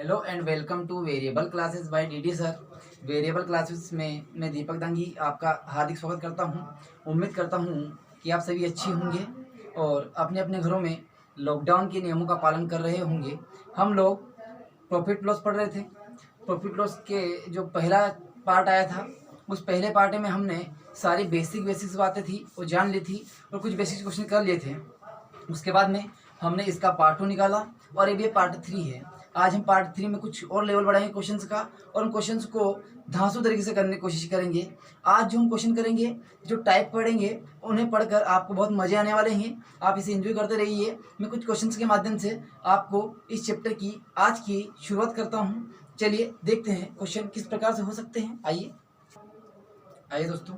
Hello and welcome two variable classes bye DD sir. Variable classes में मैं दीपक दांगी आपका हार्दिक स्वागत करता हूं। उम्मीद करता हूं कि आप सभी अच्छे होंगे और अपने अपने घरों में लॉकडाउन के नियमों का पालन कर रहे होंगे। हम लोग प्रॉफिट लॉस पढ़ रहे थे। प्रॉफिट लॉस के जो पहला पार्ट आया था, उस पहले पार्ट में हमने सारी बेसिक बातें थी वो जान ली थी और कुछ बेसिक क्वेश्चन कर लिए थे। उसके बाद में हमने इसका पार्ट 2 निकाला और अब ये पार्ट 3 है। आज हम पार्ट 3 में कुछ और लेवल बढ़ाएंगे क्वेश्चंस का और उन क्वेश्चंस को धांसू तरीके से करने की कोशिश करेंगे। आज जो हम क्वेश्चन करेंगे, जो टाइप पढ़ेंगे, उन्हें पढ़कर आपको बहुत मजे आने वाले हैं। आप इसे एंजॉय करते रहिए। मैं कुछ क्वेश्चंस के माध्यम से आपको इस चैप्टर की आज की शुरुआत करता हूँ। चलिए देखते हैं क्वेश्चन किस प्रकार से हो सकते हैं। आइए दोस्तों,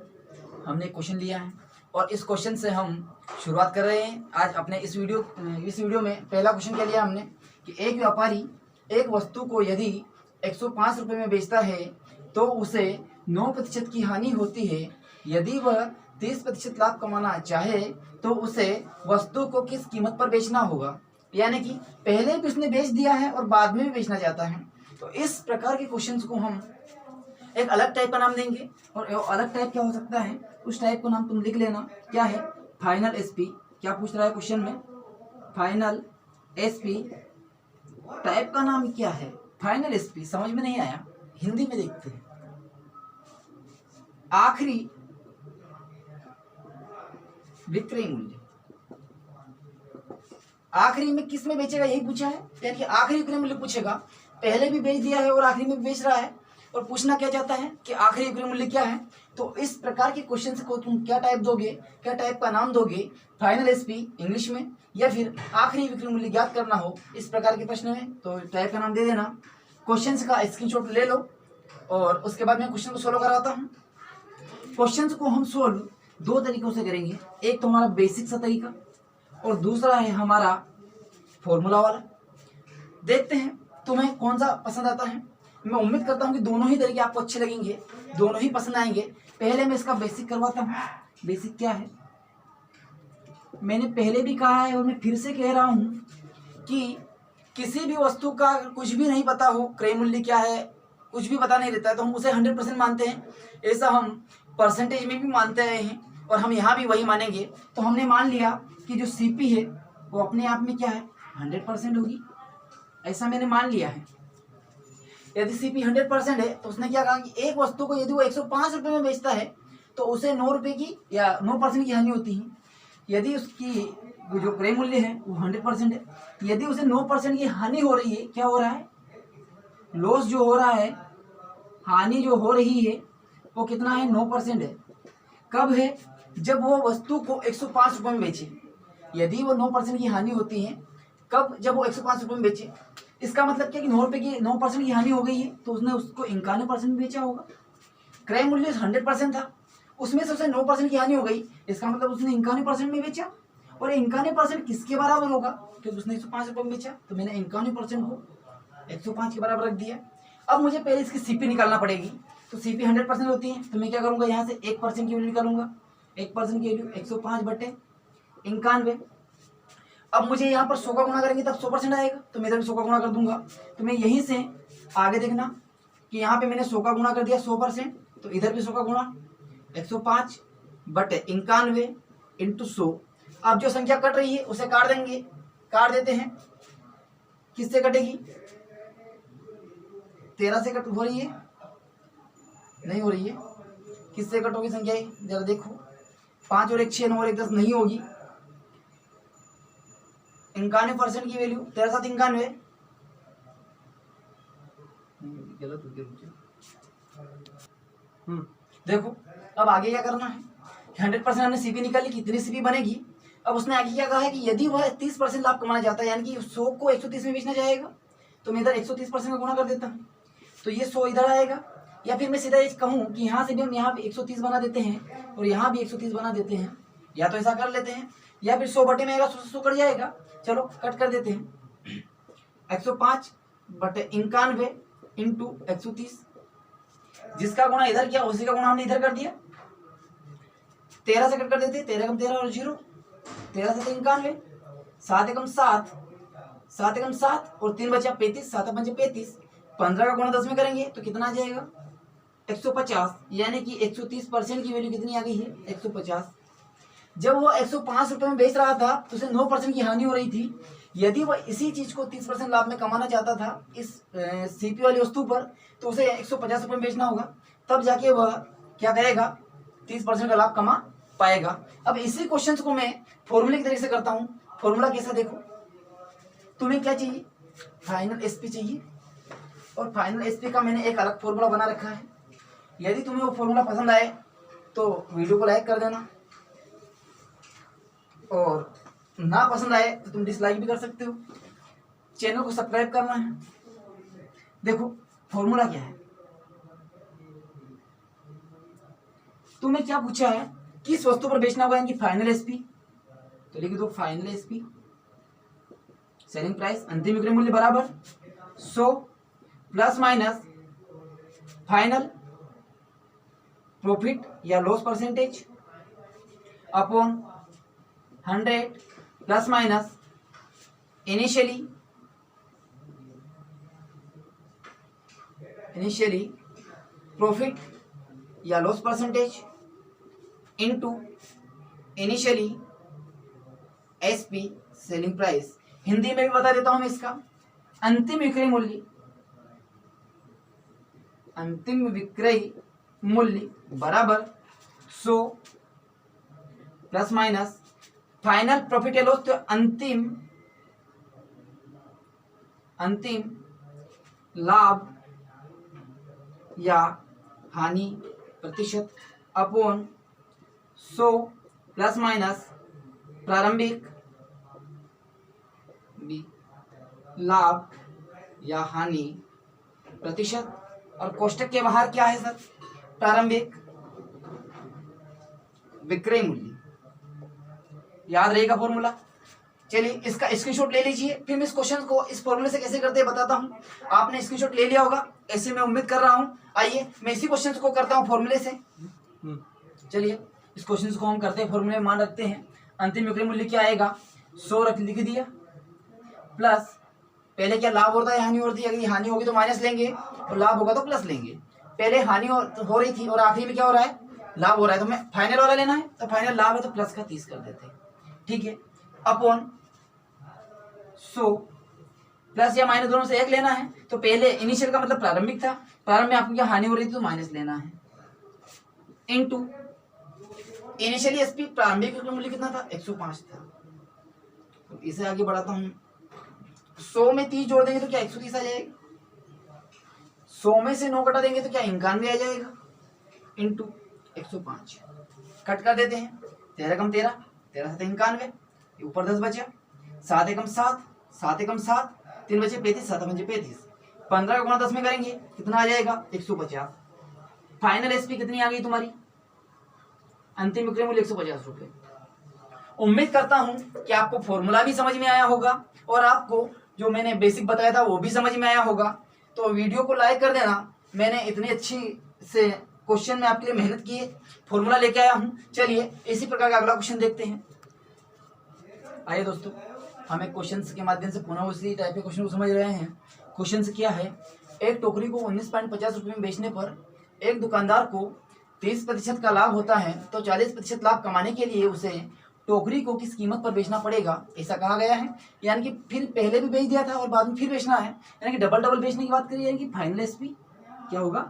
हमने एक क्वेश्चन लिया है और इस क्वेश्चन से हम शुरुआत कर रहे हैं आज अपने इस वीडियो में। पहला क्वेश्चन क्या लिया हमने कि एक व्यापारी एक वस्तु को यदि 105 रुपये में बेचता है तो उसे 9% की हानि होती है। यदि वह 30% लाभ कमाना चाहे तो उसे वस्तु को किस कीमत पर बेचना होगा। यानी कि पहले भी उसने बेच दिया है और बाद में भी बेचना चाहता है। तो इस प्रकार के क्वेश्चंस को हम एक अलग टाइप का नाम देंगे और अलग टाइप क्या हो सकता है, उस टाइप को नाम तुम लिख लेना। क्या है? Final SP. क्या पूछ रहा है क्वेश्चन में? फाइनल एसपी टाइप का नाम क्या है? Final SP. समझ में नहीं आया? हिंदी में देखते हैं। आखिरी विक्रय मूल्य। आखिरी में किस में बेचेगा यही पूछा है, यानी कि आखिरी विक्रय मूल्य पूछेगा। पहले भी बेच दिया है और आखिरी में भी बेच रहा है और पूछना क्या चाहता है कि आखिरी विक्रय मूल्य क्या है। तो इस प्रकार के क्वेश्चन को तुम क्या टाइप दोगे, क्या टाइप का नाम दोगे? फाइनल एसपी इंग्लिश में या फिर आखिरी विक्रय मूल्य ज्ञात करना हो इस प्रकार के प्रश्न में तो टाइप का नाम दे देना। क्वेश्चन का स्क्रीनशॉट ले लो और उसके बाद मैं क्वेश्चन को सोल्व कराता हूँ। क्वेश्चन को हम सोल्व दो तरीकों से करेंगे। एक तो हमारा बेसिक सा तरीका और दूसरा है हमारा फॉर्मूला वाला। देखते हैं तुम्हें कौन सा पसंद आता है। मैं उम्मीद करता हूँ कि दोनों ही तरीके आपको अच्छे लगेंगे, दोनों ही पसंद आएंगे। पहले मैं इसका बेसिक करवाता हूँ। बेसिक क्या है? मैंने पहले भी कहा है और मैं फिर से कह रहा हूँ कि किसी भी वस्तु का कुछ भी नहीं पता हो, क्रय मूल्य क्या है कुछ भी पता नहीं रहता है, तो हम उसे 100% मानते हैं। ऐसा हम परसेंटेज में भी मानते रहे हैं और हम यहाँ भी वही मानेंगे। तो हमने मान लिया कि जो सीपी है वो अपने आप में क्या है, 100% होगी। ऐसा मैंने मान लिया है। यदि सीपी 100% है तो उसने क्या कहा कि एक वस्तु को यदि वो 105 रुपये में बेचता है तो उसे 9 रुपये की या 9% की हानि होती है। यदि उसकी जो क्रय मूल्य है वो 100% है, यदि उसे 9% की हानि हो रही है, क्या हो रहा है, लॉस जो हो रहा है, हानि जो हो रही है वो कितना है, 9% है। कब है? जब वो वस्तु को 105 रुपये में बेचे। यदि वो 9% की हानि होती है, कब? जब वो 105 रुपये में बेचे। इसका मतलब क्या कि 9% की हानि हो गई है तो उसने उसको 91% में बेचा होगा। क्रय मूल्य 100% था, उसमें से उसे 9% की हानि हो गई, इसका मतलब उसने 91% में बेचा। और 91% किसके बराबर होगा? क्योंकि उसने 105 रुपये में बेचा, तो मैंने 91% को 105 के बराबर रख दिया। अब मुझे पहले इसकी सीपी निकालना पड़ेगी। तो सीपी 100% होती है, तो मैं क्या करूँगा, यहाँ से 1% की वैल्यू निकालूंगा। 1% की वैल्यू 105/91। अब मुझे यहाँ पर 100 का गुणा करेंगे तब 100% आएगा, तो मैं इधर भी 100 का गुणा कर दूंगा। तो मैं यहीं से आगे देखना कि यहाँ पे मैंने 100 का गुणा कर दिया 100%, तो इधर भी 100 का गुणा 105/91 इंटू 100। अब जो संख्या कट रही है उसे काट देंगे, काट देते हैं। किससे कटेगी? 13 से कट हो रही है? नहीं हो रही है। किससे कट होगी संख्या? जरा देखो, 5 और 1 6, 9 और 1 10 नहीं होगी। 91% की वैल्यू 13×7 = 91। देखो अब आगे क्या करना है। 100% हमने सीपी निकाली, कितनी सीपी बनेगी। अब उसने आगे क्या कहा है कि यदि वह 30% लाभ कमाना चाहता है, यानी कि 100 को 130 में बेचना चाहेगा, तो मैं इधर 130% का गुणा कर देता हूँ, तो ये 100 इधर आएगा। या फिर मैं सीधा ये कहूँ कि यहाँ से भी हम यहाँ भी 130 बना देते हैं और यहाँ भी 130 बना देते हैं, या तो ऐसा कर लेते हैं, या फिर 100 बटे में आएगा 100 कट जाएगा। चलो कट कर देते हैं। 105/91 इंटू 130, जिसका गुणा इधर किया उसी का गुणा हमने इधर कर दिया। 13 से कट कर देते, 13 कम 13 और 0, 13 से 91, 7 एकम 7, 7 एकम 7 और 3 बचा 35, 7 पंजे 35, 15 का गुणा 10 में करेंगे तो कितना आ जाएगा 150, यानी कि 130% की वैल्यू कितनी आ गई है 150। जब वो 105 रुपए में बेच रहा था तो उसे 9% की हानि हो रही थी। यदि वह इसी चीज को 30% लाभ में कमाना चाहता था इस सीपी वाली वस्तु पर, तो उसे 150 रुपए में बेचना होगा, तब जाके वह क्या करेगा 30% का लाभ कमा पाएगा। अब इसी क्वेश्चन को मैं फॉर्मूले की तरीके से करता हूँ। फॉर्मूला कैसा देखो, तुम्हें क्या चाहिए फाइनल एसपी चाहिए, और फाइनल एसपी का मैंने एक अलग फॉर्मूला बना रखा है। यदि तुम्हें वो फॉर्मूला पसंद आए तो वीडियो को लाइक कर देना, और ना पसंद आए तो तुम डिसलाइक भी कर सकते हो। चैनल को सब्सक्राइब करना है। देखो फॉर्मूला क्या है, तुम्हें क्या पूछा है किस वस्तु पर बेचना होगा, यानी फाइनल एसपी, तो लिख दो फाइनल एसपी सेलिंग प्राइस अंतिम विक्रय मूल्य बराबर 100 प्लस माइनस फाइनल प्रॉफिट या loss percentage upon 100 plus minus initially profit या loss percentage into initially SP selling price. Hindi में भी बता देता हूं मैं इसका, अंतिम विक्रय मूल्य बराबर 100 प्लस माइनस फाइनल प्रॉफिट या लॉस, तो अंतिम लाभ या हानि प्रतिशत अपॉन 100 प्लस माइनस प्रारंभिक लाभ या हानि प्रतिशत, और कोष्टक के बाहर क्या है सर प्रारंभिक विक्रय मूल्य। याद रहेगा फॉर्मूला। चलिए इसका स्क्रीनशॉट ले लीजिए, फिर मैं इस क्वेश्चन को इस फॉर्मूले से कैसे करते हैं बताता हूं। आपने स्क्रीनशॉट ले लिया होगा ऐसे मैं उम्मीद कर रहा हूं। आइए मैं इसी क्वेश्चन को करता हूं फॉर्मूले से। चलिए इस क्वेश्चन को हम करते हैं फॉर्मूले में, मान रखते हैं अंतिम विक्रय मूल्य क्या आएगा 100 लिख दिया, प्लस पहले क्या लाभ होता है हानि होती है, अगर हानि होगी तो माइनस लेंगे और लाभ होगा तो प्लस लेंगे। पहले हानि हो रही थी और आखिरी में क्या हो रहा है लाभ हो रहा है, तो मैं फाइनल वाला लेना है, तो फाइनल लाभ है तो प्लस का 30 कर देते हैं, ठीक है, अपॉन 100 प्लस या माइनस दोनों से एक लेना है। तो पहले इनिशियल का मतलब प्रारंभिक था, प्रारंभ में आपको क्या हानि हो रही थी तो माइनस लेना है, इनटू इनिशियली एसपी प्रारंभिक विक्रय मूल्य कितना था 105 था। तो इसे आगे बढ़ाता हूं, 100 में 30 जोड़ देंगे तो क्या 130 आ जाएगा, 100 में से 9 कटा देंगे तो क्या 91 आ जाएगा, इंटू 105 कट कर देते हैं, 13 कम 13, 13 से 91, ऊपर 10 बचा, 7 एकम 7, 7 एकम 7, 3 बचे 35, 7 पंजे 35, 15 का गुणा 10 में करेंगे कितना आ जाएगा 150। फाइनल एसपी कितनी आ गई तुम्हारी, अंतिम विक्रय मूल्य 150 रुपए। उम्मीद करता हूं कि आपको फॉर्मूला भी समझ में आया होगा और आपको जो मैंने बेसिक बताया था वो भी समझ में आया होगा। तो वीडियो को लाइक कर देना। मैंने इतनी अच्छी से क्वेश्चन में आपके लिए मेहनत की है, फॉर्मूला लेके आया हूं। चलिए इसी प्रकार का अगला क्वेश्चन देखते हैं। आइए दोस्तों, हमें क्वेश्चन के माध्यम से पुनः उसी टाइप के क्वेश्चन को समझ रहे हैं। क्वेश्चन क्या है, एक टोकरी को 19.50 रुपये में बेचने पर एक दुकानदार को 30% का लाभ होता है, तो 40% लाभ कमाने के लिए उसे टोकरी को किस कीमत पर बेचना पड़ेगा, ऐसा कहा गया है। यानी कि फिर पहले भी बेच दिया था और बाद में फिर बेचना है, यानी कि डबल बेचने की बात करिए। यानी कि फाइनल एसपी क्या होगा,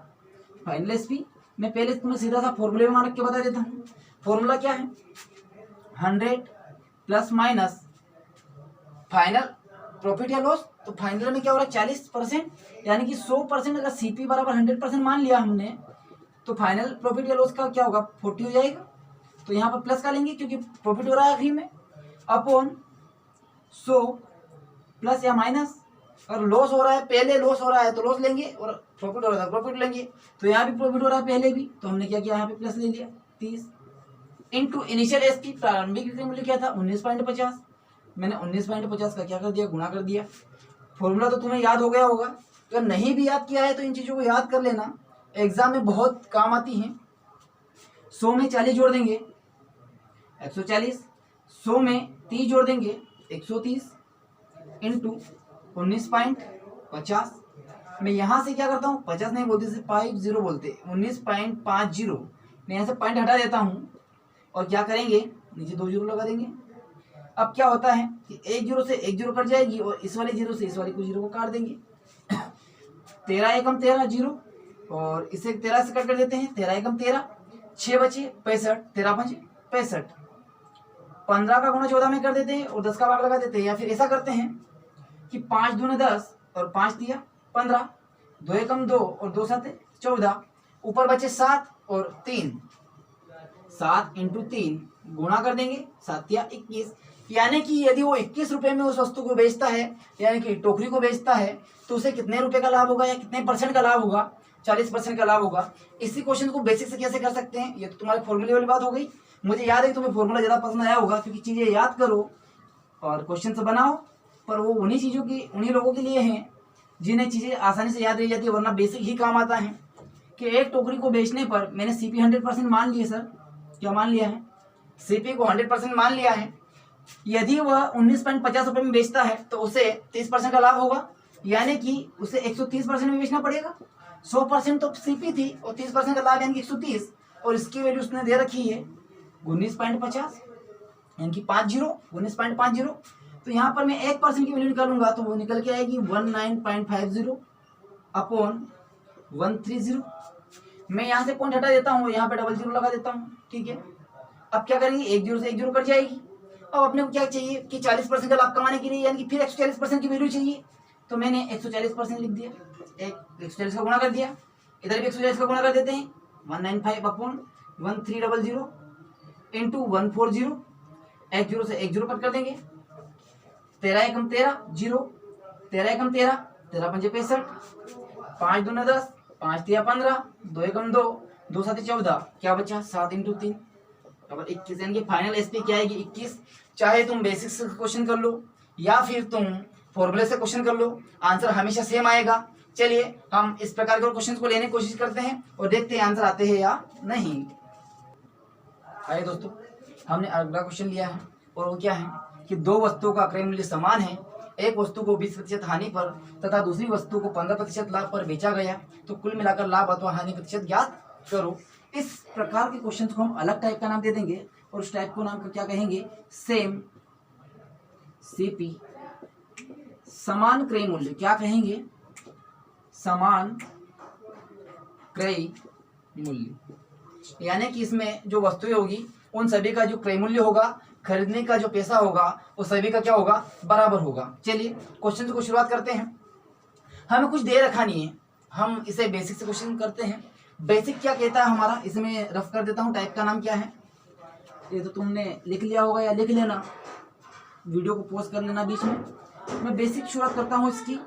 फाइनल एसपी मैं पहले तुम्हें सीधा सा फॉर्मूले में मान रख के बता देता हूँ। फॉर्मूला क्या है, 100 प्लस माइनस फाइनल प्रॉफिट या लॉस, तो फाइनल में क्या हो रहा है 40%, यानी कि 100%। अगर सीपी बराबर 100% मान लिया हमने तो फाइनल प्रॉफिट या लॉस का क्या होगा 40 हो जाएगा। तो यहाँ पर प्लस का लेंगे क्योंकि प्रॉफिट हो रहा है आखिरी में, अपॉन 100 प्लस या माइनस, अगर लॉस हो रहा है, पहले लॉस हो रहा है तो लॉस लेंगे और प्रॉफिट हो रहा है प्रॉफिट लेंगे। तो यहाँ भी प्रॉफिट हो रहा है पहले भी, तो हमने क्या किया यहाँ पे प्लस ले लिया 30, इंटू इनिशियल एसपी प्रारंभिक विक्रय मूल्य क्या था 19.50, मैंने 19.50 का क्या कर दिया गुणा कर दिया। फॉर्मूला तो तुम्हें याद हो गया होगा, अगर नहीं भी याद किया है तो इन चीज़ों को याद कर लेना, एग्जाम में बहुत काम आती हैं। 100 में 40 जोड़ देंगे 140, 100 में 30 जोड़ देंगे 130, इंटू 19.50। मैं यहाँ से क्या करता हूँ, 50 नहीं बोलते, सिर्फ 50 बोलते, 19.50। मैं यहाँ से पॉइंट हटा देता हूँ और क्या करेंगे, नीचे 2 जीरो लगा देंगे। अब क्या होता है कि 1 जीरो से 1 जीरो कट जाएगी और इस वाले जीरो से इस वाले को जीरो को काट देंगे। 13 एकम 13 जीरो, और इसे 13 से कट कर देते हैं, 13 एकम 13, 6 बचे 65, 13 5 65। 15 का गुणा 14 में कर देते हैं और 10 का भाग लगा देते हैं, या फिर ऐसा करते हैं कि 5 दूने 10 और 5 दिया 15, 2 एकम 2 और 2 7 14, ऊपर बचे 7 और 3, 7 इंटू 3 गुणा कर देंगे, 7 या 21। यानी कि यदि वो 21 रुपए में उस वस्तु को बेचता है, यानी कि टोकरी को बेचता है, तो उसे कितने रुपए का लाभ होगा या कितने % का लाभ होगा, 40% का लाभ होगा। इसी क्वेश्चन को बेसिक से कैसे कर सकते हैं, ये तो तुम्हारे फॉर्मूले वाली बात हो गई। मुझे याद है कि तुम्हें फॉर्मूला ज़्यादा पसंद आया होगा, क्योंकि चीज़ें याद करो और क्वेश्चन से बनाओ, पर वो उन्हीं चीज़ों की, उन्हीं लोगों के लिए हैं जिन्हें चीज़ें आसानी से याद रह जाती है, वरना बेसिक ही काम आता है। कि एक टोकरी को बेचने पर मैंने CP 100% मान लिए सर, क्या मान लिया है, CP को 100% मान लिया है। यदि वह 19.50 रुपये में बेचता है तो उसे 30% का लाभ होगा, यानी कि उसे 130% में बेचना पड़ेगा। 100% तो CP थी और 30% का लाभ यानी कि 130, और इसकी वैल्यू उसने दे रखी है 19.50, यानी कि 19.50। तो यहाँ पर मैं 1% की वैल्यू निकालूंगा तो वो निकल के आएगी 19.50 अपॉन 130। मैं यहाँ से पॉइंट हटा देता हूँ, यहाँ पे डबल जीरो लगा देता हूँ, ठीक है। अब क्या करेंगे, 1 जीरो से 1 जीरो कट जाएगी। अब अपने को क्या चाहिए कि 40% का लाभ कमाने के लिए, यानी कि फिर 140% की वैल्यू चाहिए, तो मैंने 140% लिख दिया, 140 का गुणा कर दिया, इधर भी 140 का गुणा कर देते हैं, 195 अपॉन 1300 इंटू 140, 1 जीरो से 1 जीरो कट कर देंगे, 13 एकम 13 जीरो, 13 एकम 13, 13 पंजे 65, 5 दूने 10, 5 तिया 15, 2 एकम 2, 2 7 14, क्या बचा 7 इंटू 3 और 21, यानी कि फाइनल SP क्या आएगी 21। चाहे तुम बेसिक से क्वेश्चन कर लो या फिर तुम फॉर्मूले से क्वेश्चन कर लो, आंसर हमेशा सेम आएगा। चलिए हम इस प्रकार के क्वेश्चंस को लेने की कोशिश करते हैं और देखते हैं आंसर आते हैं या नहीं। आइए दोस्तों, हमने अगला क्वेश्चन लिया है और वो क्या है कि दो वस्तुओं का क्रय मूल्य समान है, एक वस्तु को 20% हानि पर तथा दूसरी वस्तु को 15% लाभ पर बेचा गया, तो कुल मिलाकर लाभ अथवा हानि प्रतिशत ज्ञात करो। इस प्रकार के क्वेश्चन को हम अलग टाइप का नाम दे देंगे और उस टाइप को नाम का क्या कहेंगे, सेम CP, समान क्रय मूल्य, क्या कहेंगे, समान क्रय मूल्य। यानी कि इसमें जो वस्तुएं होगी उन सभी का जो क्रय मूल्य होगा, खरीदने का जो पैसा होगा, वो सभी का क्या होगा, बराबर होगा। चलिए क्वेश्चन को शुरुआत करते हैं। हमें कुछ दे रखा नहीं है, हम इसे बेसिक से क्वेश्चन करते हैं। बेसिक क्या कहता है हमारा, इसमें रफ कर देता हूँ, टाइप का नाम क्या है, ये तो तुमने लिख लिया होगा या लिख लेना, वीडियो को पॉज कर लेना बीच में। मैं बेसिक शुरुआत करता हूँ इसकी।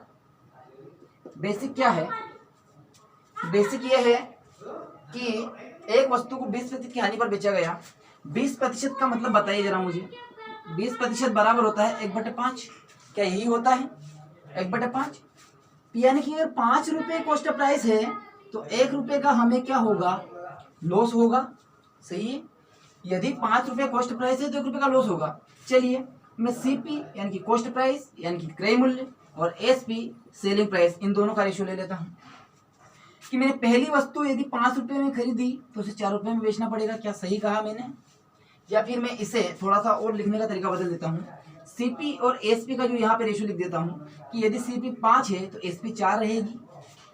बेसिक क्या है, बेसिक ये है कि एक वस्तु को 20% की हानि पर बेचा गया। 20% का मतलब बताइए जरा मुझे, 20% बराबर होता है 1/5, क्या यही होता है 1/5? यानी कि अगर 5 रुपये कॉस्ट प्राइस है तो 1 रुपये का हमें क्या होगा, लॉस होगा, सही है। यदि 5 रुपये कॉस्ट प्राइस है तो 1 रुपये का लॉस होगा। चलिए मैं CP यानी कि कॉस्ट प्राइस यानी कि क्रय मूल्य और SP सेलिंग प्राइस, इन दोनों का रेशियो ले लेता हूँ कि मैंने पहली वस्तु यदि 5 रुपये में खरीदी तो उसे 4 रुपये में बेचना पड़ेगा, क्या सही कहा मैंने? या फिर मैं इसे थोड़ा सा और लिखने का तरीका बदल देता हूँ, CP और SP का जो यहाँ पे रेशियो लिख देता हूँ कि यदि CP 5 है तो SP 4 रहेगी,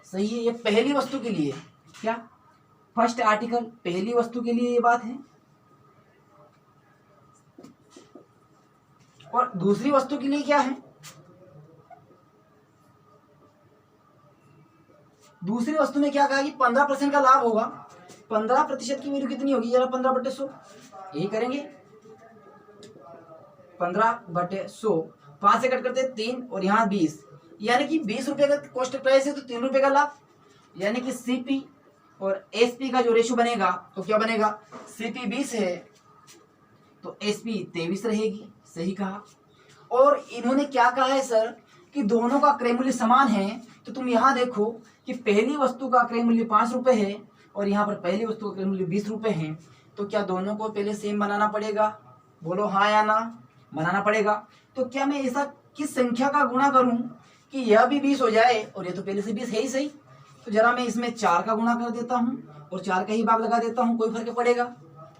सही है। ये पहली वस्तु के लिए, क्या फर्स्ट आर्टिकल, पहली वस्तु के लिए ये बात है। और दूसरी वस्तु के लिए क्या है, दूसरी वस्तु में क्या कहा कि 15% का लाभ होगा। 15% की वैल्यू कितनी होगी जरा, 15/100, यही करेंगे 15/100, 5 से कट करते 3 और यहाँ 20, यानी कि 20 रुपये का कॉस्ट प्राइस है तो 3 रुपये का लाभ। यानी कि CP और SP का जो रेशियो बनेगा तो क्या बनेगा, CP 20 है तो SP 23 रहेगी, सही कहा। और इन्होंने क्या कहा है सर कि दोनों का क्रय मूल्य समान है, तो तुम यहाँ देखो कि पहली वस्तु का क्रय मूल्य 5 रुपये है और यहाँ पर पहली वस्तु का क्रय मूल्य 20 रुपये है, तो क्या दोनों को पहले सेम बनाना पड़ेगा, बोलो हाँ या ना, बनाना पड़ेगा। तो क्या मैं ऐसा किस संख्या का गुणा करूं कि यह भी 20 हो जाए और ये तो पहले से 20 है ही सही। तो जरा मैं इसमें 4 का गुणा कर देता हूँ और 4 का ही भाग लगा देता हूँ। कोई फर्क पड़ेगा?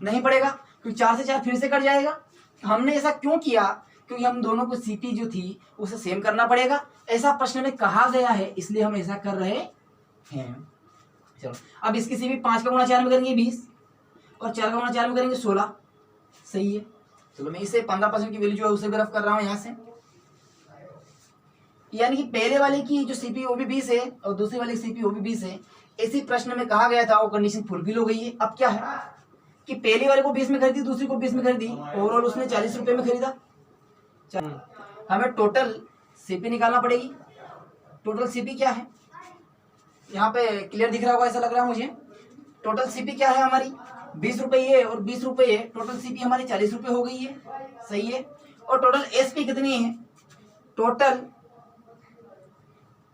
नहीं पड़ेगा, क्योंकि 4 से 4 फिर से कट जाएगा। हमने ऐसा क्यों किया? क्योंकि हम दोनों को सीपी जो थी उसे सेम करना पड़ेगा, ऐसा प्रश्न में कहा गया है, इसलिए हम ऐसा कर रहे हैं। चलो अब इसकी सीपी 5 का गुणा 4 में करेंगे 20 और 4 का गुणा 4 में करेंगे 16। सही है। चलो मैं इसे 15% की वैल्यू जो है उसे भी रफ कर रहा हूँ यहाँ से। यानी कि पहले वाले की जो सीपी वो भी 20 है और दूसरी वाली सीपी वो भी 20 है। इसी प्रश्न में कहा गया था वो कंडीशन फुलफिल हो गई है। अब क्या है कि पहले वाले को 20 में खरीदी, दूसरी को 20 में खरीदी, ओवरऑल उसने 40 रुपए में खरीदा। हमें टोटल सीपी निकालना पड़ेगी। टोटल सीपी क्या है, यहाँ पे क्लियर दिख रहा होगा ऐसा लग रहा है मुझे। टोटल सीपी क्या है हमारी 20 रुपए है और 20 रुपए है। टोटल सीपी हमारी 40 रुपए हो गई है। सही है। और टोटल एसपी कितनी है? टोटल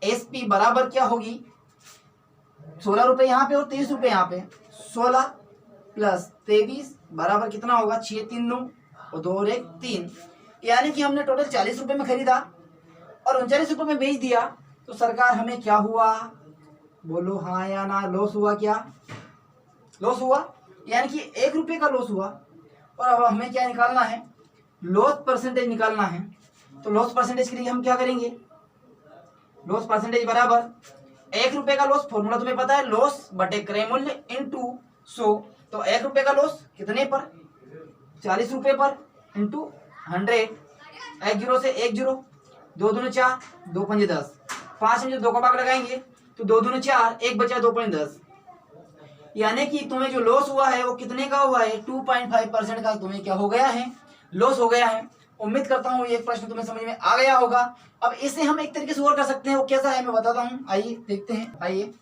एसपी बराबर क्या होगी? 16 रुपए यहाँ पे और 23 रुपए यहाँ पे। 16 प्लस 23 बराबर कितना होगा? 6 3 9 और 2 और 1 3। यानी कि हमने टोटल 40 रुपए में खरीदा और 39 रुपए में बेच दिया। तो सरकार हमें क्या हुआ? बोलो हाँ या ना। लॉस हुआ क्या? लॉस हुआ, यानी कि 1 रुपये का लॉस हुआ। और अब हमें क्या निकालना है? लॉस परसेंटेज निकालना है। तो लॉस परसेंटेज के लिए हम क्या करेंगे? लॉस परसेंटेज बराबर 1 रुपये का लॉस, फॉर्मूला तुम्हें पता है, लॉस बटे क्रय मूल्य इंटू 100। तो 1 रुपये का लॉस कितने पर? 40 रुपये पर इंटू 100। 1 जीरो से 1 जीरो, 2 दूनी 4, 2 पंजे 10, 5 में जो 2 का भाग लगाएंगे तो 2 दूनी 4, 1 बचा 2 पंजे 10। यानी कि तुम्हें जो लॉस हुआ है वो कितने का हुआ है? 2.5% का तुम्हें क्या हो गया है? लॉस हो गया है। उम्मीद करता हूँ ये प्रश्न तुम्हें समझ में आ गया होगा। अब इसे हम एक तरीके से और कर सकते हैं, वो कैसा है मैं बताता हूँ। आइए देखते हैं। आइए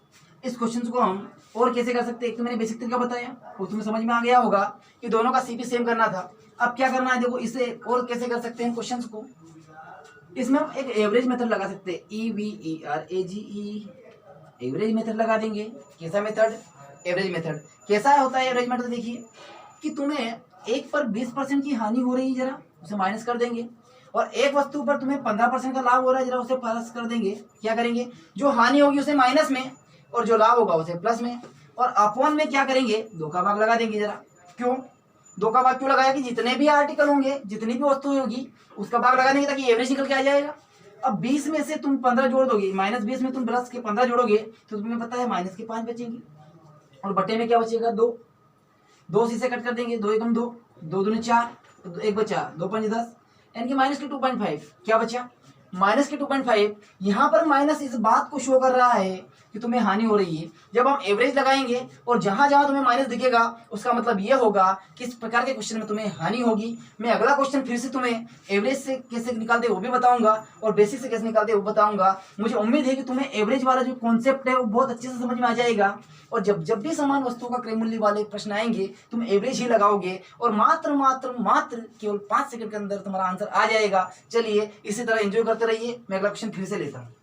इस क्वेश्चन को हम और कैसे कर सकते हैं। एक तो मैंने बेसिक तरीका बताया, वो तुम्हें समझ में आ गया होगा कि दोनों का सीपी सेम करना था। अब क्या करना है, देखो इसे और कैसे कर सकते हैं क्वेश्चन को। इसमें हम एक एवरेज मेथड लगा सकते हैं, EVERAGE एवरेज मेथड लगा देंगे। कैसा मेथड? Average method. कैसा होता है एवरेज मेथड? देखिए कि तुम्हें एक पर 20% की हानि हो रही है, जरा उसे माइनस कर देंगे, और एक वस्तु पर तुम्हें 15% का लाभ हो रहा है, जरा उसे प्लस कर देंगे। क्या करेंगे? जो हानि होगी उसे माइनस में और जो लाभ होगा उसे प्लस में, और अपॉन में क्या करेंगे? 2 का भाग लगा देंगे। जरा क्यों 2 का भाग क्यों लगाया? कि जितने भी आर्टिकल होंगे, जितनी भी वस्तु होगी उसका भाग लगा देंगे ताकि एवरेज निकल के आ जाएगा। अब 20 में से तुम 15 जोड़ दोगे, -20 में तुम प्लस के 15 जोड़ोगे तो तुम्हें पता है माइनस के 5 बचेंगे, और बटे में क्या बचेगा? 2। 2 से कट कर देंगे, 2 एकम 2, 2 दूनी 4, 1 बचा, 2 पंजे 10, यानी कि माइनस के 2.5। क्या बचा? माइनस के 2.5। यहाँ पर माइनस इस बात को शो कर रहा है कि तुम्हें हानि हो रही है। जब हम एवरेज लगाएंगे और जहां जहां तुम्हें माइनस दिखेगा उसका मतलब ये होगा कि इस प्रकार के क्वेश्चन में तुम्हें हानि होगी। मैं अगला क्वेश्चन फिर से तुम्हें एवरेज से कैसे निकालते वो भी बताऊंगा और बेसिक से कैसे निकालते वो बताऊंगा। मुझे उम्मीद है कि तुम्हें एवरेज वाला जो कॉन्सेप्ट है वो बहुत अच्छे से समझ में आ जाएगा, और जब भी समान वस्तुओं का क्रय मूल्य वाले प्रश्न आएंगे तुम एवरेज ही लगाओगे और मात्र केवल 5 सेकंड के अंदर तुम्हारा आंसर आ जाएगा। चलिए इसी तरह एंजॉय करते रहिए। मैं अगला क्वेश्चन फिर से लेता हूँ।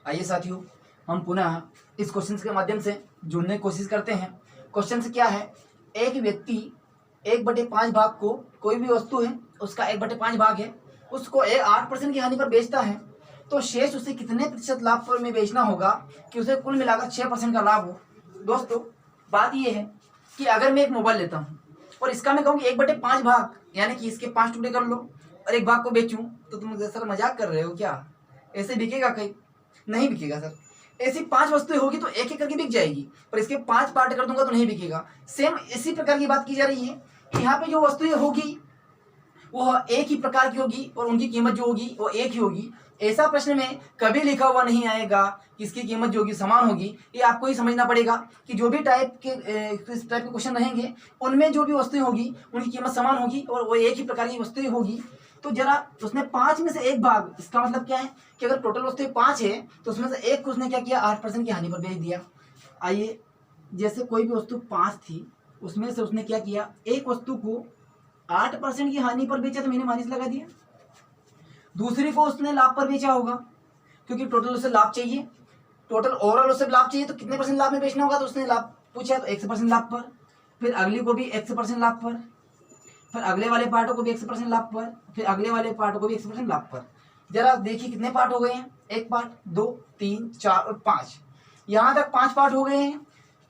आइए साथियों, हम पुनः इस क्वेश्चन के माध्यम से जुड़ने की कोशिश करते हैं। क्वेश्चन क्या है? एक व्यक्ति 1/5 भाग को, कोई भी वस्तु है उसका 1/5 भाग है, उसको 8% की हानि पर बेचता है, तो शेष उसे कितने प्रतिशत लाभ पर में बेचना होगा कि उसे कुल मिलाकर 6% का लाभ हो? दोस्तों बात यह है कि अगर मैं एक मोबाइल लेता हूँ और इसका मैं कहूँ कि 1/5 भाग, यानी कि इसके 5 टुकड़े कर लो और एक भाग को बेचूं, तो तुम सर मजाक कर रहे हो क्या? ऐसे बिकेगा? कहीं नहीं बिकेगा सर। ऐसी 5 वस्तुएं होगी तो एक एक करके बिक जाएगी, पर इसके 5 पार्ट कर दूंगा तो नहीं बिकेगा। सेम इसी प्रकार की बात की जा रही है कि यहाँ पे जो वस्तुएं होगी वो एक ही प्रकार की होगी और उनकी कीमत जो होगी वो एक ही होगी। ऐसा प्रश्न में कभी लिखा हुआ नहीं आएगा कि इसकी कीमत जो होगी समान होगी। ये आपको ही समझना पड़ेगा कि जो भी इस टाइप के क्वेश्चन रहेंगे उनमें जो भी वस्तुएं होगी उनकी कीमत समान होगी और वो एक ही प्रकार की वस्तुएं होगी। तो जरा उसने 5 में से एक भाग, इसका मतलब क्या है कि अगर टोटल वस्तुएं 5 है तो उसमें से एक को उसने क्या किया? 8% की हानि पर बेच दिया। आइए, जैसे कोई भी वस्तु 5 थी उसमें से उसने क्या किया? एक वस्तु को 8% की हानि पर बेचा तो मैंने माइनस लगा दिया। दूसरी को उसने लाभ पर बेचा होगा क्योंकि टोटल उसे लाभ चाहिए, टोटल ओवरऑल उसे लाभ चाहिए, तो कितने % लाभ में बेचना होगा? तो उसने लाभ पूछा तो 100% लाभ पर, फिर अगली को भी 100% लाभ पर, फिर अगले वाले पार्टों को भी 100% लाभ पर, फिर अगले वाले पार्टों को भी 100% लाभ पर। जरा देखिए कितने पार्ट हो गए हैं, 1 पार्ट, 2, 3, 4 और 5, यहाँ तक 5 पार्ट हो गए हैं।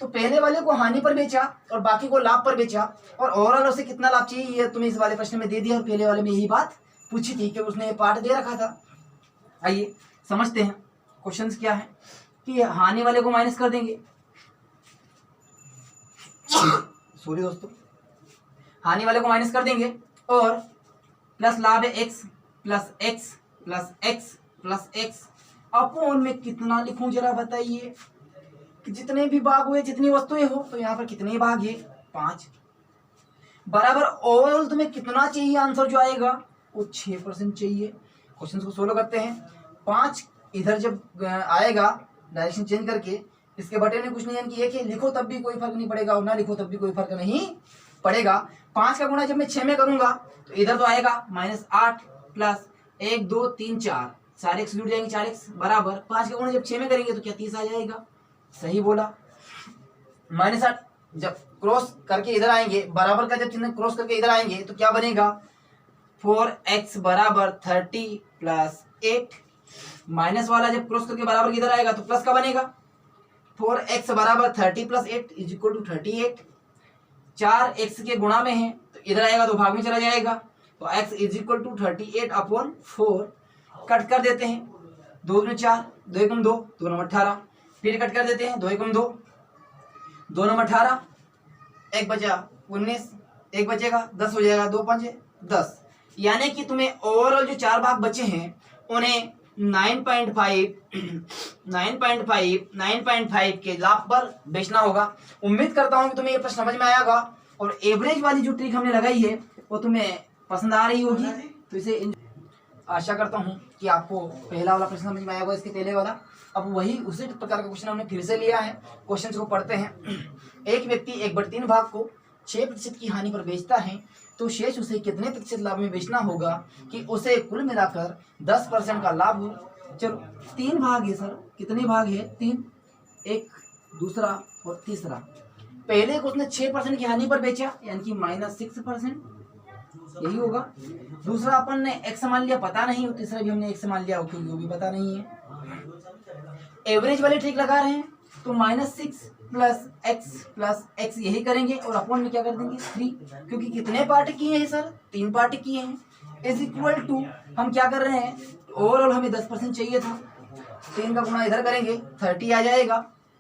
तो पहले वाले को हानि पर बेचा और बाकी को लाभ पर बेचा, और ओवरऑल उसे कितना लाभ चाहिए ये तुम्हें इस वाले प्रश्न में दे दिया, और पहले वाले में यही बात पूछी थी कि उसने ये पार्ट दे रखा था। आइए समझते हैं क्वेश्चंस क्या है। कि हानि वाले को माइनस कर देंगे, सॉरी दोस्तों, हानि वाले को माइनस कर देंगे, और प्लस लाभ है x plus x plus x plus x upon में कितना लिखूं जरा बताइए। कि जितने भी भाग हुए, जितनी वस्तुएं हो, तो यहाँ पर कितने भाग है 5, बराबर ओवरऑल तुम्हें कितना चाहिए, आंसर जो आएगा वो 6% चाहिए। क्वेश्चन को सोल्व करते हैं। 5 इधर जब आएगा डायरेक्शन चेंज करके, इसके बटे में कुछ नहीं, यानी कि एक है, लिखो तब भी कोई फर्क नहीं पड़ेगा और ना लिखो तब भी कोई फर्क नहीं पड़ेगा। 5 का गुणा जब मैं 6 में करूंगा तो इधर तो आएगा -8 प्लस 1 2 3 4, 4x जुड़ जाएंगे, 4x बराबर 5 का गुणा जब 6 में करेंगे तो क्या 30 आ जाएगा। सही बोला। -8 जब क्रॉस करके इधर आएंगे, बराबर का जब चिन्ह क्रॉस करके इधर आएंगे तो क्या बनेगा 4x बराबर 30 प्लस 8, माइनस वाला जब क्रॉस करके बराबर किधर आएगा तो प्लस का बनेगा। 4x बराबर 30 plus 8 is equal to 38। 4x के गुणा में है तो इधर आएगा तो भाग में चला जाएगा, तो x is equal to 38 upon 4। Cut कर देते हैं, 2 में 4, 2 एकम 2, 2 नंबर 18, फिर कट कर देते हैं, 2 एकम 2, 2 नंबर 18, 1 बचा 19, 1 बचेगा 10 हो जाएगा, 2 5 10। यानी कि तुम्हें ओवरऑल जो 4 भाग बचे हैं उन्हें 9.5 के लाभ पर बेचना होगा। उम्मीद करता हूं कि तुम्हें ये प्रश्न समझ में आएगा, और एवरेज वाली जो ट्रिक हमने लगाई है वो तुम्हें पसंद आ रही होगी। तो इसे आशा करता हूं कि आपको पहला वाला प्रश्न समझ में आएगा, इसके पहले वाला। अब वही उसी प्रकार का क्वेश्चन हमने फिर से लिया है। क्वेश्चन को पढ़ते हैं। एक व्यक्ति 1/3 भाग को 6% की हानि पर बेचता है, तो शेष उसे कितने प्रतिशत लाभ में बेचना होगा कि उसे कुल मिलाकर 10% का लाभ हो। चलो 3 भाग है सर, कितने भाग है 3, एक दूसरा और तीसरा। पहले को उसने 6% की हानि पर बेचा, यानी कि -6%, यही होगा। दूसरा अपन ने x मान लिया, पता नहीं, और तीसरा भी हमने x मान लिया क्योंकि वो भी पता नहीं है। एवरेज वाली ट्रिक लगा रहे हैं तो -6 प्लस x यही करेंगे, और अपॉन में क्या कर देंगे 3, क्योंकि कितने पार्ट किए हैं सर 3 पार्ट किए हैं, इज इक्वल टू हम क्या कर रहे हैं, ओवरऑल हमें 10% चाहिए था, 3 का गुणा इधर करेंगे 30 आ जाएगा,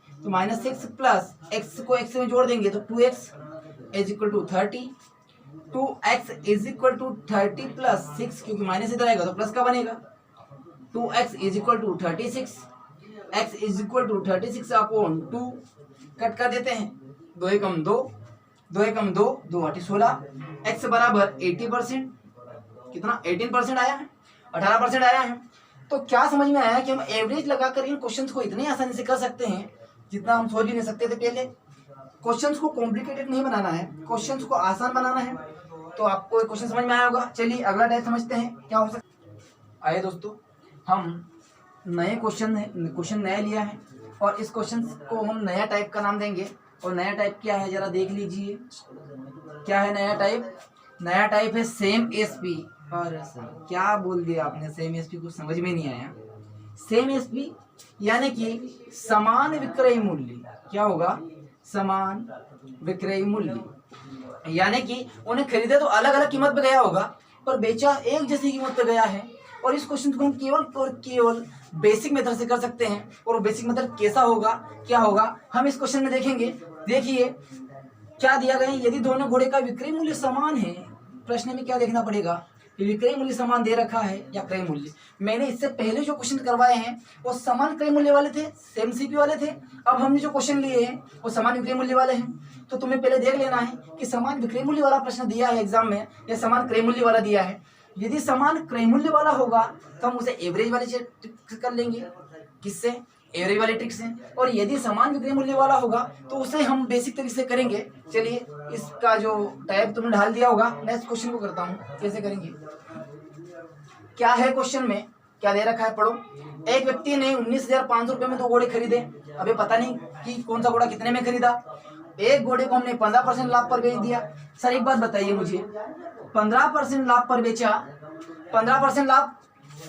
तो -6 प्लस x को x में जोड़ देंगे तो 2x is equal to 30, 2x is equal to 30 plus 6, क्योंकि माइनस इधर आएगा तो प्लस का बनेगा, 2x is equal to 36, x is equal to 36 upon 2। Cut कर देते हैं, 2 एकम 2, 2 एकम 2, 2 8 16, x बराबर 80%, कितना 18% आया है, 18% आया है। तो क्या समझ में आया कि हम एवरेज लगाकर इन क्वेश्चंस को इतने आसानी से कर सकते हैं जितना हम सोच भी नहीं सकते थे पहले। क्वेश्चंस को कॉम्प्लिकेटेड नहीं बनाना है, क्वेश्चंस को आसान बनाना है। तो आपको क्वेश्चन समझ में आया होगा। चलिए अगला टाइप समझते हैं क्या हो सकता है। आइए दोस्तों, हम नए क्वेश्चन नया लिया है, और इस क्वेश्चन को हम नया टाइप का नाम देंगे। और नया टाइप क्या है जरा देख लीजिए, क्या है नया टाइप। नया टाइप है सेम एसपी। और क्या बोल दिया आपने, सेम एसपी, कुछ समझ में नहीं आया। सेम एसपी यानी कि समान विक्रय मूल्य। क्या होगा, समान विक्रय मूल्य, यानी कि उन्हें खरीदे तो अलग अलग कीमत पे गया होगा, पर बेचा एक जैसी कीमत पे गया है। और इस क्वेश्चन को हम केवल और केवल बेसिक मेथड से कर सकते हैं। और बेसिक मेथड कैसा होगा, क्या होगा, हम इस क्वेश्चन में देखेंगे। देखिए क्या दिया गया है, यदि दोनों घोड़े का विक्रय मूल्य समान है। प्रश्न में क्या देखना पड़ेगा, विक्रय मूल्य समान दे रखा है या क्रय मूल्य। मैंने इससे पहले जो क्वेश्चन करवाए हैं वो समान क्रय मूल्य वाले थे, सेम सीपी वाले थे। अब हमने जो क्वेश्चन लिए हैं वो समान विक्रय मूल्य वाले हैं। तो तुम्हें पहले देख लेना है कि समान विक्रय मूल्य वाला प्रश्न दिया है एग्जाम में या समान क्रय मूल्य वाला दिया है। यदि समान क्रय मूल्य वाला होगा तो हम उसे एवरेज वाले से कर लेंगे, किससे, एवरेज वाले ट्रिक से। और यदि समान विक्रय मूल्य वाला होगा तो उसे हम बेसिक तरीके से करेंगे। चलिए इसका जो टाइप तुमने ढाल दिया होगा, नेक्स्ट क्वेश्चन को करता हूँ कैसे करेंगे। क्या है क्वेश्चन में, क्या दे रखा है, पढ़ो। एक व्यक्ति ने 19,500 रुपए में 2 घोड़े खरीदे। अबे पता नहीं कि कौन सा घोड़ा कितने में खरीदा। एक घोड़े को हमने 15% लाभ पर बेच दिया। सर एक बात बताइए मुझे, 15% लाभ पर बेचा, 15% लाभ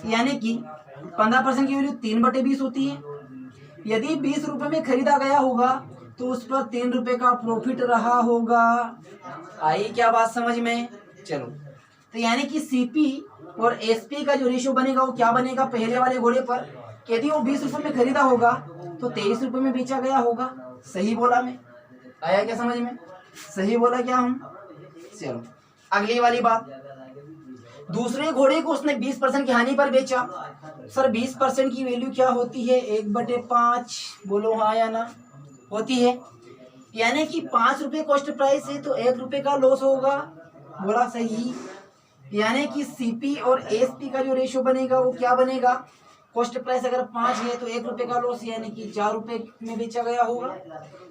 यानी कि 15% की वैल्यू 3/20 होती है। यदि 20 रुपए में खरीदा गया होगा तो उस पर 3 रुपए का प्रॉफिट रहा होगा। आई क्या बात समझ में? चलो, तो यानी कि सीपी और एसपी का जो रेशियो बनेगा वो क्या बनेगा पहले वाले घोड़े पर, यदि वो 20 रुपए में खरीदा होगा तो 23 रुपए में बेचा गया होगा। सही बोला मैं? आया क्या समझ में? सही बोला क्या हम? चलो अगली वाली बात, दूसरे घोड़े को उसने 20% की हानि पर बेचा। सर 20% की वैल्यू क्या होती है? 1/5। बोलो हाँ या ना? होती है। यानी कि 5 रुपए कॉस्ट प्राइस है तो 1 रुपए का लॉस होगा। बोला सही। यानी कि सीपी और एसपी का जो रेशियो बनेगा वो क्या बनेगा? कॉस्ट प्राइस अगर 5 है तो 1 रुपए का लॉस, यानी कि 4 रुपए में बेचा गया होगा।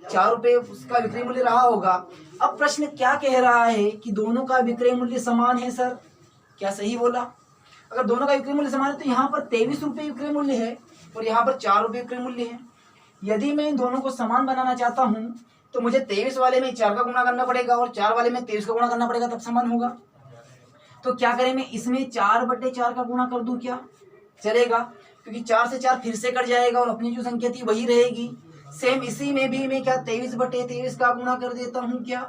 4 रुपए उसका विक्रय मूल्य रहा होगा। अब प्रश्न क्या कह रहा है कि दोनों का विक्रय मूल्य समान है। सर क्या सही बोला? अगर दोनों का विक्रय मूल्य समान है तो यहाँ पर 23 रुपए विक्रय मूल्य है और यहाँ पर 4 रुपए विक्रय मूल्य है। यदि मैं इन दोनों को समान बनाना चाहता हूँ तो मुझे 23 वाले में 4 का गुणा करना पड़ेगा और 4 वाले में 23 का गुणा करना पड़ेगा, तब समान होगा। तो क्या करें, मैं इसमें 4/4 का गुणा कर दूं क्या? चलेगा, क्योंकि 4 से 4 फिर से कट जाएगा और अपनी जो संख्या थी वही रहेगी। सेम इसी में भी मैं क्या 23/23 का गुणा कर देता हूँ क्या?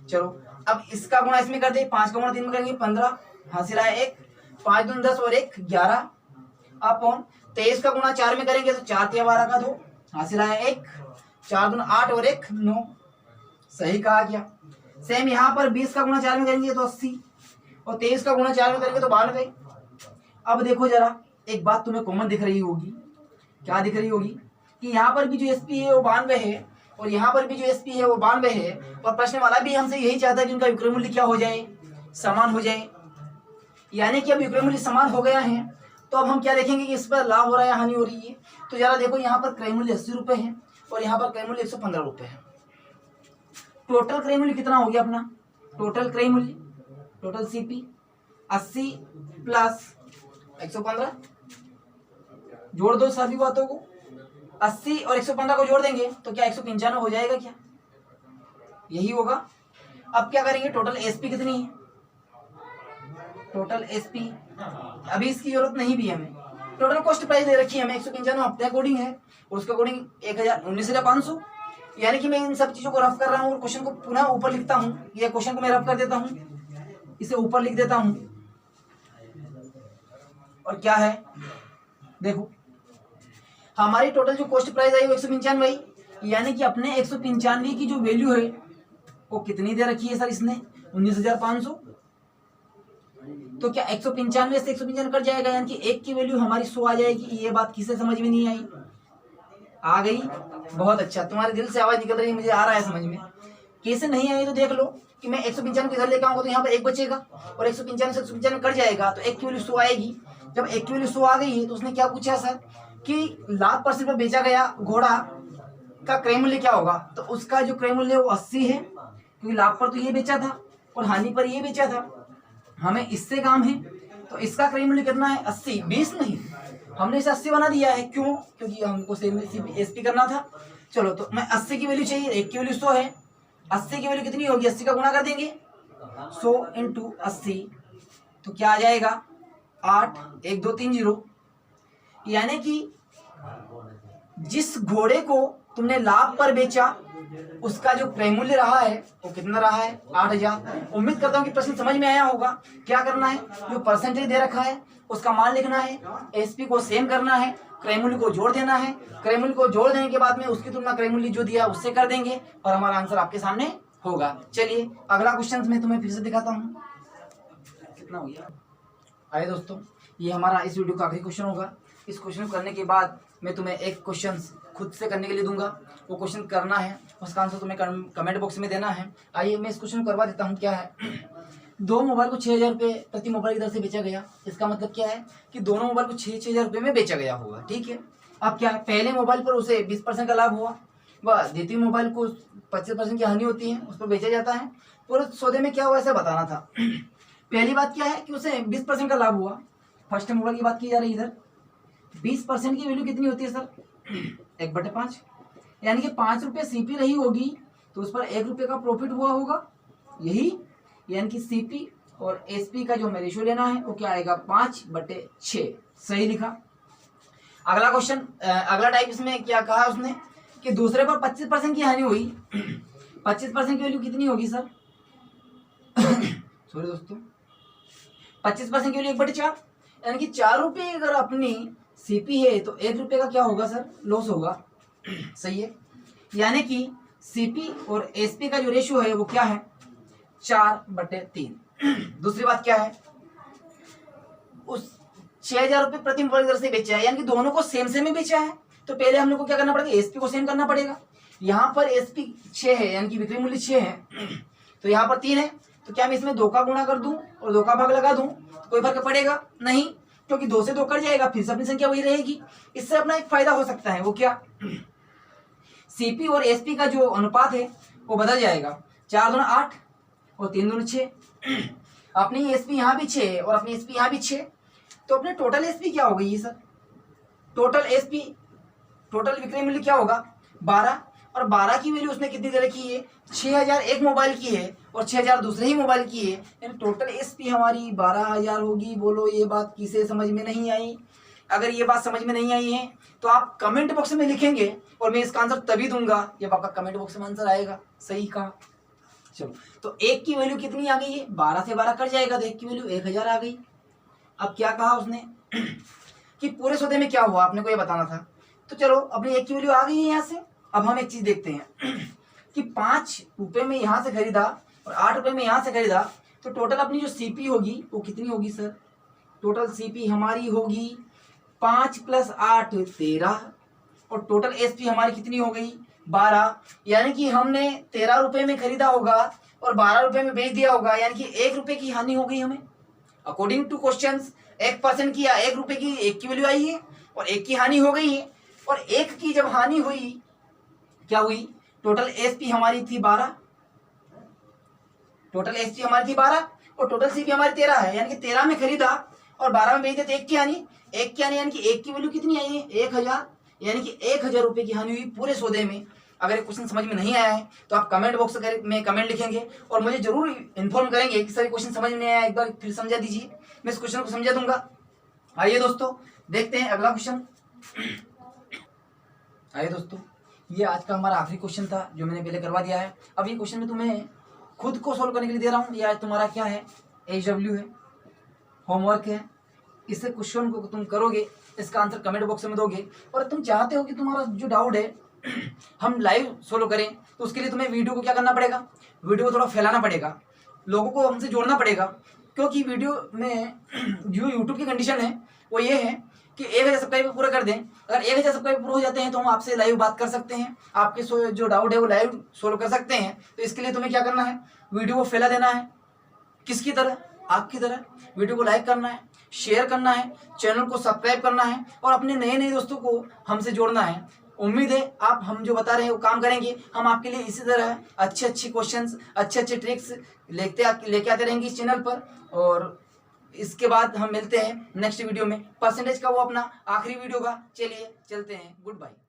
चलो अब इसका गुणा इसमें कर दे, 5 का गुणा 3 में करेंगे 15, हासिल आया 1, 5 दूनी 10 और 1 11 अपॉन 23 का गुणा 4 में करेंगे तो 4 × 12 का 2, हासिल आया 1, 4 दूनी 8 और 1 9। सही कहा क्या? सेम यहाँ पर 20 का गुणा 4 में करेंगे तो 80 और 23 का गुणा 4 में करेंगे तो 92। अब देखो जरा, एक बात तुम्हें कॉमन दिख रही होगी। क्या दिख रही होगी? कि यहाँ पर भी जो एसपी है वो 92 है और यहाँ पर भी जो एसपी है वो 92 है और प्रश्न वाला भी हमसे यही चाहता है कि उनका विक्रय मूल्य क्या हो जाए? समान हो जाए। यानी कि अब विक्रय मूल्य समान हो गया है तो अब हम क्या देखेंगे कि इस पर लाभ हो रहा है या हानि हो रही है। तो जरा देखो, यहाँ पर क्रय मूल्य 80 रुपए है और यहाँ पर क्रय मूल्य 115 रुपए है। टोटल क्रय मूल्य कितना हो गया अपना? टोटल क्रय मूल्य, टोटल सीपी 80 प्लस 115, जोड़ दो सभी बातों को। 80 और 115 को जोड़ देंगे तो क्या 195 हो जाएगा क्या? यही होगा। अब क्या करेंगे, टोटल एसपी कितनी है? टोटल एसपी अभी इसकी जरूरत नहीं भी है हमें। टोटल कॉस्ट प्राइस दे रखी है हमें 195 अपने अकॉर्डिंग है और उसके अकॉर्डिंग 19,500। यानी कि मैं इन सब चीजों को रफ कर रहा हूँ और क्वेश्चन को पुनः ऊपर लिखता हूँ। ये क्वेश्चन को मैं रफ कर देता हूँ, इसे ऊपर लिख देता हूँ। और क्या है देखो, हमारी टोटल जो कॉस्ट प्राइस आई वो 195 आई। यानी कि अपने 195 की जो वैल्यू है वो कितनी दे रखी है सर इसने? 19,500। तो क्या 195 से 195 कट जाएगा, यानी कि 1 की वैल्यू हमारी 100 आ जाएगी। ये बात किसे समझ में नहीं आई? आ गई? बहुत अच्छा, तुम्हारे दिल से आवाज निकल रही है, मुझे आ रहा है समझ में। कैसे नहीं आई तो देख लो कि मैं 195 इधर लेकर आऊंगा तो यहाँ पर 1 बचेगा और 195 से 195 कट जाएगा तो 1 की वैल्यू 100 आएगी। जब 1 की वैल्यू 100 आ गई है तो उसने क्या पूछा सर कि लाभ % पर बेचा गया घोड़ा का क्रय मूल्य क्या होगा? तो उसका जो क्रय मूल्य वो 80 है, क्योंकि लाभ पर तो ये बेचा था और हानि पर ये बेचा था। हमें इससे काम है तो इसका क्रय मूल्य कितना है? 80, 20 नहीं, हमने इसे 80 बना दिया है। क्यों? क्योंकि हमको एसपी करना था। चलो तो मैं 80 की वैल्यू चाहिए, 1 की वैल्यू 100 है, 80 की वैल्यू कितनी होगी? 80 का गुणा कर देंगे 100 × 80 तो क्या आ जाएगा? 8 1 2 3 0। यानी कि जिस घोड़े को तुमने लाभ पर बेचा उसका जो क्रय मूल्य रहा है वो कितना रहा है? 8,000। उम्मीद करता हूँ कि प्रश्न समझ में आया होगा। क्या करना है, जो परसेंटेज दे रखा है उसका मान लिखना है, एसपी को सेम करना है, क्रय मूल्य को जोड़ देना है। क्रय मूल्य को जोड़ देने के बाद में उसकी तुलना क्रय मूल्य जो दिया उससे कर देंगे और हमारा आंसर आपके सामने होगा। चलिए अगला क्वेश्चन मैं तुम्हें फिर से दिखाता हूँ। कितना हो गया? आइए दोस्तों, ये हमारा इस वीडियो का आखिरी क्वेश्चन होगा। इस क्वेश्चन को करने के बाद मैं तुम्हें एक क्वेश्चन खुद से करने के लिए दूंगा। वो क्वेश्चन करना है, उसका आंसर तुम्हें कमेंट बॉक्स में देना है। आइए मैं इस क्वेश्चन को करवा देता हूँ। क्या है, दो मोबाइल को 6,000 रुपये प्रति मोबाइल की दर से बेचा गया। इसका मतलब क्या है कि दोनों मोबाइल को 6,000 रुपये में बेचा गया होगा। ठीक है, अब क्या है, पहले मोबाइल पर उसे 20% का लाभ हुआ व द्वितीय मोबाइल को 25% की हानि होती है, उस पर बेचा जाता है। पूरे सौदे में क्या हुआ ऐसा बताना था। पहली बात क्या है कि उसे 20% का लाभ हुआ। फर्स्ट मोबाइल की बात की जा रही है। इधर 20% की वैल्यू कितनी होती है सर? 1/5, यानी कि 5 रुपये सीपी रही होगी तो उस पर 1 रुपये का प्रॉफिट हुआ होगा। यही यानी कि सीपी और एसपी का जो हमें रेशियो लेना है वो क्या आएगा? 5/6। सही लिखा। अगला क्वेश्चन, अगला टाइप इसमें क्या कहा उसने कि दूसरे पर 25% की हानि हुई। 25% की वैल्यू कितनी होगी सर? सॉरी दोस्तों, 25% की वैल्यू 1/4, यानी कि 4 रुपये अगर अपनी सीपी है तो 1 रुपये का क्या होगा सर? लॉस होगा। सही है, यानी कि सीपी और एसपी का जो रेशियो है वो क्या है? 4/3। दूसरी बात क्या है, उस 6000 रुपये प्रति मोबाइल दर से बेचा है, यानी कि दोनों को सेम सेम ही बेचा है। तो पहले हम लोग को क्या करना पड़ेगा? एसपी को सेम करना पड़ेगा। यहाँ पर एसपी 6 है, यानी कि विक्रय मूल्य 6 है, तो यहाँ पर 3 है। तो क्या मैं इसमें 2 का गुणा कर दूं और 2 का भाग लगा दूं तो कोई फर्क पड़ेगा नहीं, क्योंकि 2 से 2 कट जाएगा, फिर से अपनी संख्या वही रहेगी। इससे अपना एक फायदा हो सकता है, वो क्या? सीपी और एसपी का जो अनुपात है वो बदल जाएगा। 4 दूना 8 और 3 दूना 6। अपनी एसपी यहाँ भी 6 है और अपनी एसपी यहाँ भी 6, तो अपने टोटल एसपी क्या हो गई सर? टोटल एसपी, टोटल विक्रय मूल्य क्या होगा? 12। और 12 की वैल्यू उसने कितनी दे रखी है? 6000 एक मोबाइल की है और 6000 दूसरे ही मोबाइल की है, यानी टोटल एसपी हमारी 12000 होगी। बोलो ये बात किसे समझ में नहीं आई? अगर ये बात समझ में नहीं आई है तो आप कमेंट बॉक्स में लिखेंगे और मैं इसका आंसर तभी दूंगा जब आपका कमेंट बॉक्स में आंसर आएगा। सही कहा। चलो, तो 1 की वैल्यू कितनी आ गई है? 12 से 12 कट जाएगा तो 1 की वैल्यू 1000 आ गई। अब क्या कहा उसने कि पूरे सौदे में क्या हुआ, आपने को ये बताना था। तो चलो, अपनी 1 की वैल्यू आ गई है यहाँ से। अब हम एक चीज देखते हैं कि 5 रुपए में यहाँ से खरीदा और 8 रुपए में यहाँ से खरीदा, तो टोटल अपनी जो सीपी होगी वो कितनी होगी सर? टोटल सीपी हमारी होगी 5 + 8 13, और टोटल एसपी हमारी कितनी हो गई? 12। यानी कि हमने 13 रुपए में खरीदा होगा और 12 रुपए में बेच दिया होगा, यानी कि 1 रुपए की हानि हो गई हमें। अकॉर्डिंग टू क्वेश्चंस 1% की या 1 रुपए की 1 की वैल्यू आई है और 1 की हानि हो गई है। और 1 की जब हानि हुई, क्या हुई? टोटल एसपी हमारी थी 12, टोटल एसपी हमारी थी 12 और टोटल सीपी हमारी 13 है, यानी कि 13 में खरीदा और 12 में बेच दिया, तो 1 की हानि। 1 की हानि यानी कि 1 की वैल्यू कितनी आई है? 1000, यानी कि 1000 रुपए की हानि हुई पूरे सौदे में। अगर ये क्वेश्चन समझ में नहीं आया है तो आप कमेंट बॉक्स में कमेंट लिखेंगे और मुझे जरूर इन्फॉर्म करेंगे कि सर ये क्वेश्चन समझ में आया, एक बार फिर समझा दीजिए, मैं इस क्वेश्चन को समझा दूंगा। आइए दोस्तों, देखते हैं अगला क्वेश्चन। आइए दोस्तों, ये आज का हमारा आखिरी क्वेश्चन था जो मैंने पहले करवा दिया है। अब ये क्वेश्चन में तुम्हें खुद को सोल्व करने के लिए दे रहा हूँ। यह तुम्हारा क्या है? HW है, होमवर्क है। इस क्वेश्चन को तुम करोगे, इसका आंसर कमेंट बॉक्स में दोगे। और तुम चाहते हो कि तुम्हारा जो डाउट है हम लाइव सोल्व करें, तो उसके लिए तुम्हें वीडियो को क्या करना पड़ेगा? वीडियो को थोड़ा फैलाना पड़ेगा, लोगों को हमसे जोड़ना पड़ेगा। क्योंकि वीडियो में जो यूट्यूब की कंडीशन है वो ये है कि 1000 सब्सक्राइबर पूरा कर दें। अगर 1000 सब्सक्राइबर पूरे हो जाते हैं तो हम आपसे लाइव बात कर सकते हैं, आपके जो डाउट है वो लाइव सोल्व कर सकते हैं। तो इसके लिए तुम्हें क्या करना है? वीडियो को फैला देना है। किसकी तरह? आपकी तरह। वीडियो को लाइक करना है, शेयर करना है, चैनल को सब्सक्राइब करना है और अपने नए नए दोस्तों को हमसे जोड़ना है। उम्मीद है आप हम जो बता रहे हैं वो काम करेंगे। हम आपके लिए इसी तरह अच्छे अच्छे क्वेश्चंस, अच्छे अच्छे ट्रिक्स लेके आते रहेंगे इस चैनल पर। और इसके बाद हम मिलते हैं नेक्स्ट वीडियो में, परसेंटेज का वो अपना आखिरी वीडियो का। चलिए चलते हैं, गुड बाय।